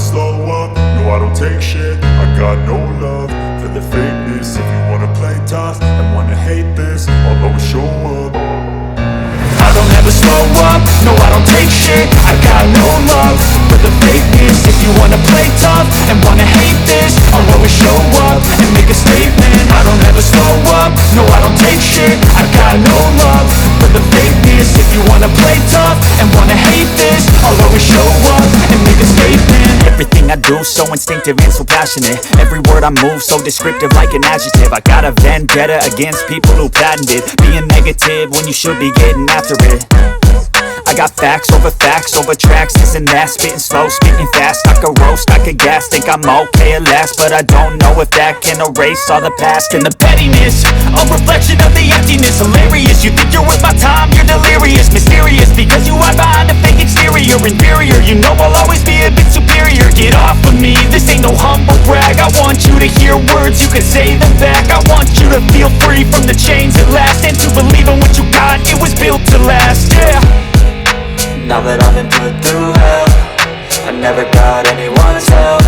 slow up, no I don't take shit. I got no love for the fakeness. If you wanna play tough and wanna hate this, I'll always show up. I don't ever slow up, no I don't take shit. I got no love for the fakeness. If you wanna play tough and wanna hate this, I'll always show up and make a statement. I don't ever slow up, no I don't take shit. I got no love for the fakeness. If you wanna play tough and wanna hate this, I'll always show up and make a statement. Everything I do so instinctive and so passionate. Every word I move so descriptive like an adjective. I got a vendetta against people who patented being negative when you should be getting after it. I got facts over tracks, this and that. Spitting slow, spitting fast, I could roast, I could gas. Think I'm okay at last, but I don't know if that can erase all the past. And the pettiness, a reflection of the emptiness. Hilarious, you think you're worth my time, you're delirious. Mysterious, because you hide behind a fake exterior. Inferior, you know I'll always be a bit superior. Get off of me, this ain't no humble brag. I want you to hear words, you can say them back. I want you to feel free from the chains at last, and to believe in what you got, it was built to last, yeah. Now that I've been put through hell, I never got anyone's help.